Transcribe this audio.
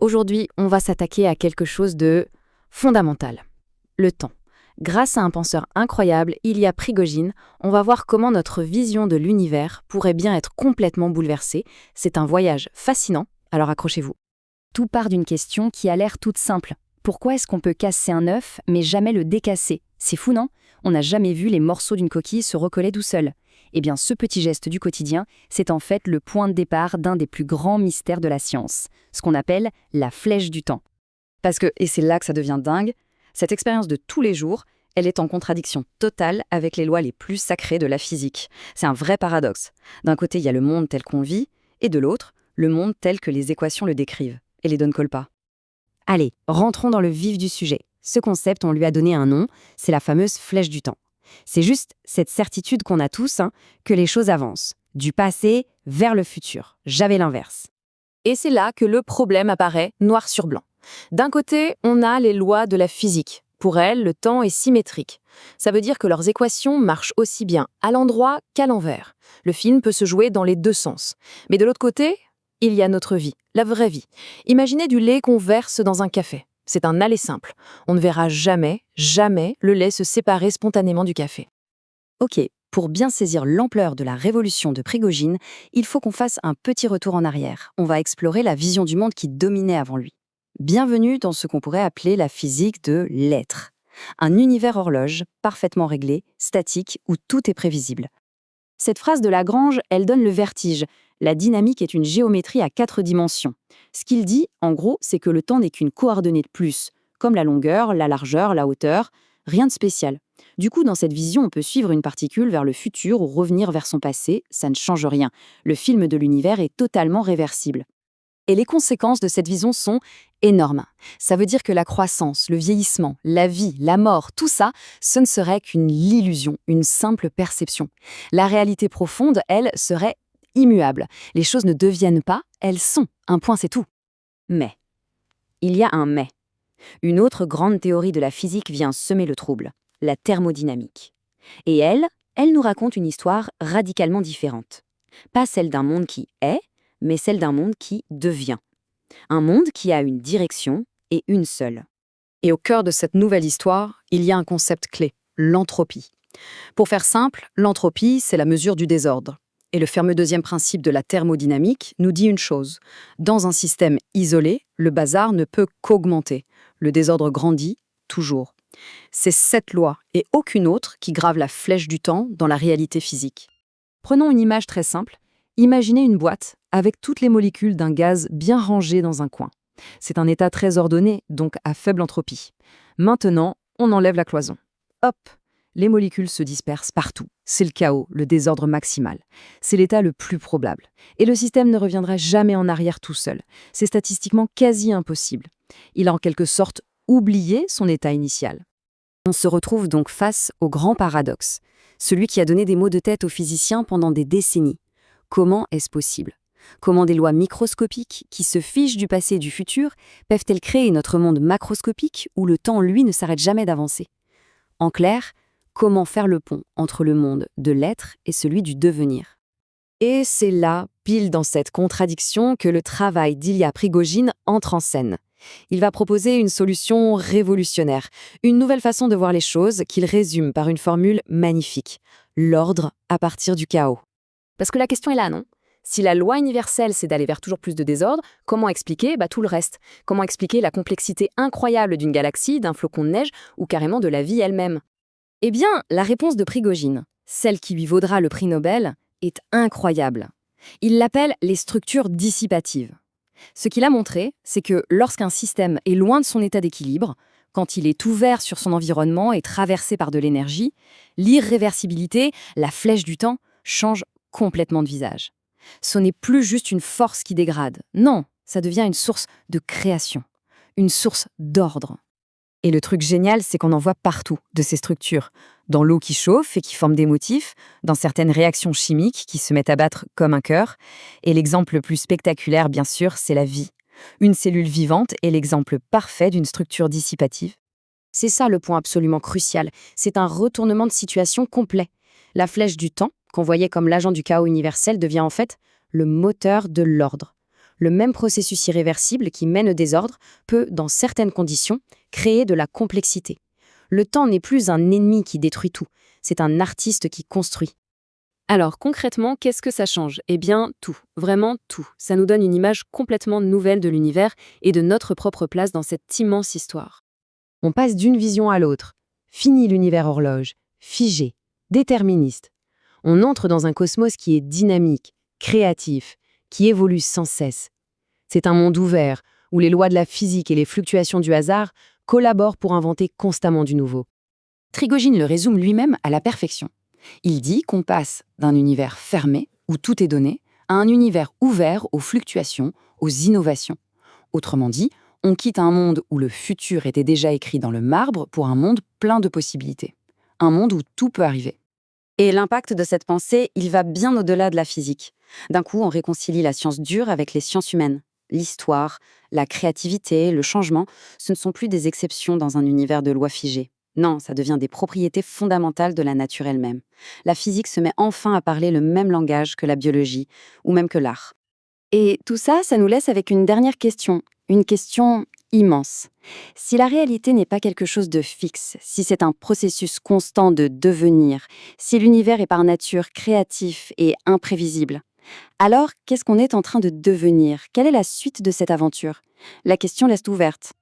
Aujourd'hui, on va s'attaquer à quelque chose de fondamental, le temps. Grâce à un penseur incroyable, Ilya Prigogine, on va voir comment notre vision de l'univers pourrait bien être complètement bouleversée. C'est un voyage fascinant, alors accrochez-vous. Tout part d'une question qui a l'air toute simple. Pourquoi est-ce qu'on peut casser un œuf, mais jamais le décasser? C'est fou, non? On n'a jamais vu les morceaux d'une coquille se recoller tout seuls. Eh bien, ce petit geste du quotidien, c'est en fait le point de départ d'un des plus grands mystères de la science, ce qu'on appelle la flèche du temps. Parce que, et c'est là que ça devient dingue, cette expérience de tous les jours, elle est en contradiction totale avec les lois les plus sacrées de la physique. C'est un vrai paradoxe. D'un côté, il y a le monde tel qu'on vit, et de l'autre, le monde tel que les équations le décrivent. Et les donne colle pas. Allez, rentrons dans le vif du sujet. Ce concept, on lui a donné un nom, c'est la fameuse flèche du temps. C'est juste cette certitude qu'on a tous, que les choses avancent, du passé vers le futur, jamais l'inverse. Et c'est là que le problème apparaît noir sur blanc. D'un côté, on a les lois de la physique. Pour elles, le temps est symétrique. Ça veut dire que leurs équations marchent aussi bien à l'endroit qu'à l'envers. Le film peut se jouer dans les deux sens. Mais de l'autre côté, il y a notre vie, la vraie vie. Imaginez du lait qu'on verse dans un café. C'est un aller simple. On ne verra jamais, jamais le lait se séparer spontanément du café. Ok, pour bien saisir l'ampleur de la révolution de Prigogine, il faut qu'on fasse un petit retour en arrière. On va explorer la vision du monde qui dominait avant lui. Bienvenue dans ce qu'on pourrait appeler la physique de l'être. Un univers horloge, parfaitement réglé, statique, où tout est prévisible. Cette phrase de Lagrange, elle donne le vertige. La dynamique est une géométrie à 4 dimensions. Ce qu'il dit, en gros, c'est que le temps n'est qu'une coordonnée de plus, comme la longueur, la largeur, la hauteur, rien de spécial. Du coup, dans cette vision, on peut suivre une particule vers le futur ou revenir vers son passé, ça ne change rien. Le film de l'univers est totalement réversible. Et les conséquences de cette vision sont énormes. Ça veut dire que la croissance, le vieillissement, la vie, la mort, tout ça, ce ne serait qu'une illusion, une simple perception. La réalité profonde, elle, serait immuable. Les choses ne deviennent pas, elles sont. Un point, c'est tout. Mais, il y a un mais. Une autre grande théorie de la physique vient semer le trouble, la thermodynamique. Et elle nous raconte une histoire radicalement différente. Pas celle d'un monde qui est, mais celle d'un monde qui devient. Un monde qui a une direction et une seule. Et au cœur de cette nouvelle histoire, il y a un concept clé, l'entropie. Pour faire simple, l'entropie, c'est la mesure du désordre. Et le fameux deuxième principe de la thermodynamique nous dit une chose. Dans un système isolé, le bazar ne peut qu'augmenter. Le désordre grandit toujours. C'est cette loi et aucune autre qui grave la flèche du temps dans la réalité physique. Prenons une image très simple. Imaginez une boîte avec toutes les molécules d'un gaz bien rangées dans un coin. C'est un état très ordonné, donc à faible entropie. Maintenant, on enlève la cloison. Hop, les molécules se dispersent partout. C'est le chaos, le désordre maximal. C'est l'état le plus probable. Et le système ne reviendra jamais en arrière tout seul. C'est statistiquement quasi impossible. Il a en quelque sorte oublié son état initial. On se retrouve donc face au grand paradoxe, celui qui a donné des maux de tête aux physiciens pendant des décennies. Comment est-ce possible? Comment des lois microscopiques, qui se fichent du passé et du futur, peuvent-elles créer notre monde macroscopique où le temps, lui, ne s'arrête jamais d'avancer? En clair, comment faire le pont entre le monde de l'être et celui du devenir? Et c'est là, pile dans cette contradiction, que le travail d'Ilya Prigogine entre en scène. Il va proposer une solution révolutionnaire, une nouvelle façon de voir les choses qu'il résume par une formule magnifique, l'ordre à partir du chaos. Parce que la question est là, non? Si la loi universelle, c'est d'aller vers toujours plus de désordre, comment expliquer tout le reste? Comment expliquer la complexité incroyable d'une galaxie, d'un flocon de neige ou carrément de la vie elle-même? Eh bien, la réponse de Prigogine, celle qui lui vaudra le prix Nobel, est incroyable. Il l'appelle les structures dissipatives. Ce qu'il a montré, c'est que lorsqu'un système est loin de son état d'équilibre, quand il est ouvert sur son environnement et traversé par de l'énergie, l'irréversibilité, la flèche du temps, change complètement de visage. Ce n'est plus juste une force qui dégrade. Non, ça devient une source de création, une source d'ordre. Et le truc génial, c'est qu'on en voit partout de ces structures. Dans l'eau qui chauffe et qui forme des motifs, dans certaines réactions chimiques qui se mettent à battre comme un cœur. Et l'exemple le plus spectaculaire, bien sûr, c'est la vie. Une cellule vivante est l'exemple parfait d'une structure dissipative. C'est ça le point absolument crucial. C'est un retournement de situation complet. La flèche du temps, qu'on voyait comme l'agent du chaos universel, devient en fait le moteur de l'ordre. Le même processus irréversible qui mène au désordre peut, dans certaines conditions, créer de la complexité. Le temps n'est plus un ennemi qui détruit tout, c'est un artiste qui construit. Alors concrètement, qu'est-ce que ça change? Eh bien, tout, vraiment tout. Ça nous donne une image complètement nouvelle de l'univers et de notre propre place dans cette immense histoire. On passe d'une vision à l'autre. Fini l'univers horloge, figé, déterministe. On entre dans un cosmos qui est dynamique, créatif, qui évolue sans cesse. C'est un monde ouvert, où les lois de la physique et les fluctuations du hasard collaborent pour inventer constamment du nouveau. Prigogine le résume lui-même à la perfection. Il dit qu'on passe d'un univers fermé, où tout est donné, à un univers ouvert aux fluctuations, aux innovations. Autrement dit, on quitte un monde où le futur était déjà écrit dans le marbre pour un monde plein de possibilités. Un monde où tout peut arriver. Et l'impact de cette pensée, il va bien au-delà de la physique. D'un coup, on réconcilie la science dure avec les sciences humaines. L'histoire, la créativité, le changement, ce ne sont plus des exceptions dans un univers de lois figées. Non, ça devient des propriétés fondamentales de la nature elle-même. La physique se met enfin à parler le même langage que la biologie, ou même que l'art. Et tout ça, ça nous laisse avec une dernière question, une question immense. Si la réalité n'est pas quelque chose de fixe, si c'est un processus constant de devenir, si l'univers est par nature créatif et imprévisible, alors qu'est-ce qu'on est en train de devenir? Quelle est la suite de cette aventure? La question reste ouverte.